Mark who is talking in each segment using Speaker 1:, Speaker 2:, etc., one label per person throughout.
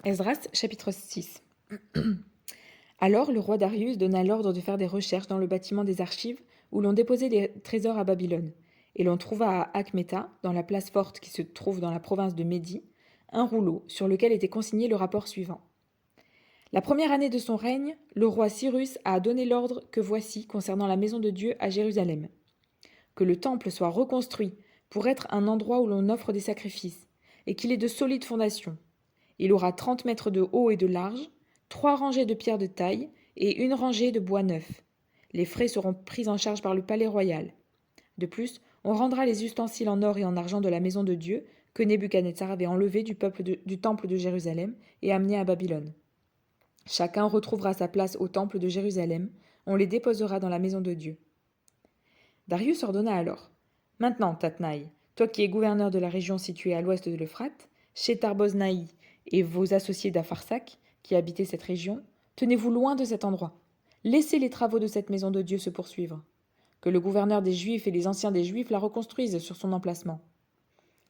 Speaker 1: Esdras, chapitre 6. Alors le roi Darius donna l'ordre de faire des recherches dans le bâtiment des archives où l'on déposait les trésors à Babylone. Et l'on trouva à Achmeta, dans la place forte qui se trouve dans la province de Médie, un rouleau sur lequel était consigné le rapport suivant. La première année de son règne, le roi Cyrus a donné l'ordre que voici concernant la maison de Dieu à Jérusalem. Que le temple soit reconstruit pour être un endroit où l'on offre des sacrifices, et qu'il ait de solides fondations. Il aura 30 mètres de haut et de large, 3 rangées de pierres de taille et une rangée de bois neuf. Les frais seront pris en charge par le palais royal. De plus, on rendra les ustensiles en or et en argent de la maison de Dieu que Nebuchadnezzar avait enlevés du temple de Jérusalem et amenés à Babylone. Chacun retrouvera sa place au temple de Jérusalem, on les déposera dans la maison de Dieu. Darius ordonna alors: Maintenant, Tatnaï, toi qui es gouverneur de la région située à l'ouest de l'Euphrate, Shethar-Boznaï et vos associés d'Apharsac, qui habitaient cette région, tenez-vous loin de cet endroit. Laissez les travaux de cette maison de Dieu se poursuivre. Que le gouverneur des Juifs et les anciens des Juifs la reconstruisent sur son emplacement.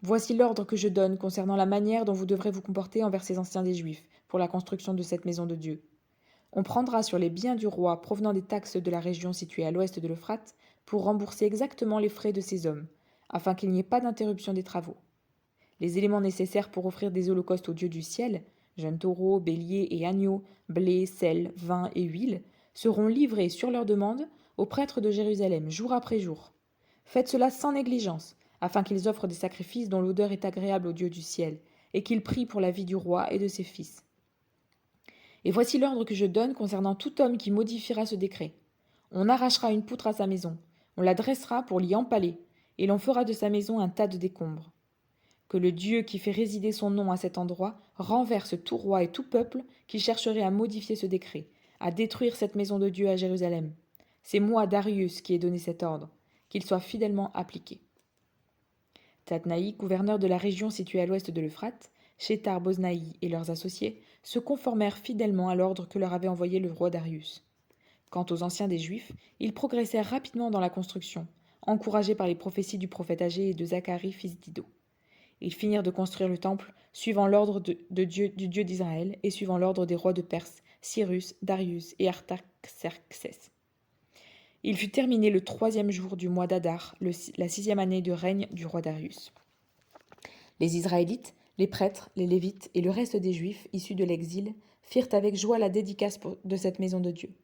Speaker 1: Voici l'ordre que je donne concernant la manière dont vous devrez vous comporter envers ces anciens des Juifs pour la construction de cette maison de Dieu. On prendra sur les biens du roi provenant des taxes de la région située à l'ouest de l'Euphrate pour rembourser exactement les frais de ces hommes, afin qu'il n'y ait pas d'interruption des travaux. Les éléments nécessaires pour offrir des holocaustes au Dieu du ciel, jeunes taureaux, béliers et agneaux, blé, sel, vin et huile, seront livrés sur leur demande aux prêtres de Jérusalem jour après jour. Faites cela sans négligence, afin qu'ils offrent des sacrifices dont l'odeur est agréable au Dieu du ciel, et qu'ils prient pour la vie du roi et de ses fils. Et voici l'ordre que je donne concernant tout homme qui modifiera ce décret. On arrachera une poutre à sa maison, on la dressera pour l'y empaler, et l'on fera de sa maison un tas de décombres. Que le Dieu qui fait résider son nom à cet endroit renverse tout roi et tout peuple qui chercherait à modifier ce décret, à détruire cette maison de Dieu à Jérusalem. C'est moi, Darius, qui ai donné cet ordre, qu'il soit fidèlement appliqué. Tatnaï, gouverneur de la région située à l'ouest de l'Euphrate, Shethar-Boznaï et leurs associés se conformèrent fidèlement à l'ordre que leur avait envoyé le roi Darius. Quant aux anciens des Juifs, ils progressèrent rapidement dans la construction, encouragés par les prophéties du prophète Agé et de Zacharie, fils d'Iddo. Ils finirent de construire le temple, suivant l'ordre du Dieu d'Israël et suivant l'ordre des rois de Perse, Cyrus, Darius et Artaxerxès. Il fut terminé le 3e jour du mois d'Adar, la 6e année de règne du roi Darius. Les Israélites, les prêtres, les Lévites et le reste des Juifs issus de l'exil firent avec joie la dédicace de cette maison de Dieu.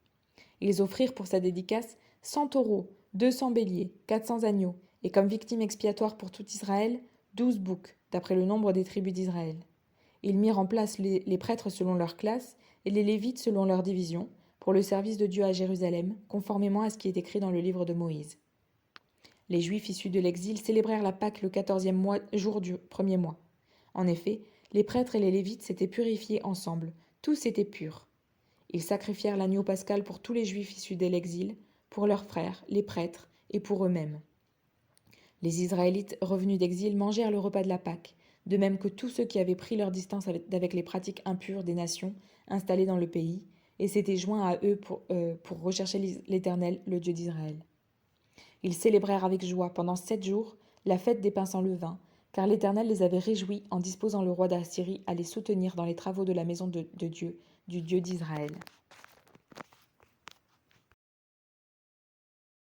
Speaker 1: Ils offrirent pour sa dédicace 100 taureaux, 200 béliers, 400 agneaux, et comme victime expiatoire pour tout Israël, 12 boucs, d'après le nombre des tribus d'Israël. Ils mirent en place les prêtres selon leur classe et les Lévites selon leur division, pour le service de Dieu à Jérusalem, conformément à ce qui est écrit dans le livre de Moïse. Les Juifs issus de l'exil célébrèrent la Pâque le 14e jour du 1er mois. En effet, les prêtres et les Lévites s'étaient purifiés ensemble, tous étaient purs. Ils sacrifièrent l'agneau pascal pour tous les Juifs issus de l'exil, pour leurs frères, les prêtres, et pour eux-mêmes. Les Israélites revenus d'exil mangèrent le repas de la Pâque, de même que tous ceux qui avaient pris leur distance avec les pratiques impures des nations installées dans le pays, et s'étaient joints à eux pour rechercher l'Éternel, le Dieu d'Israël. Ils célébrèrent avec joie pendant 7 jours la fête des pains sans levain, car l'Éternel les avait réjouis en disposant le roi d'Assyrie à les soutenir dans les travaux de la maison de Dieu, du Dieu d'Israël.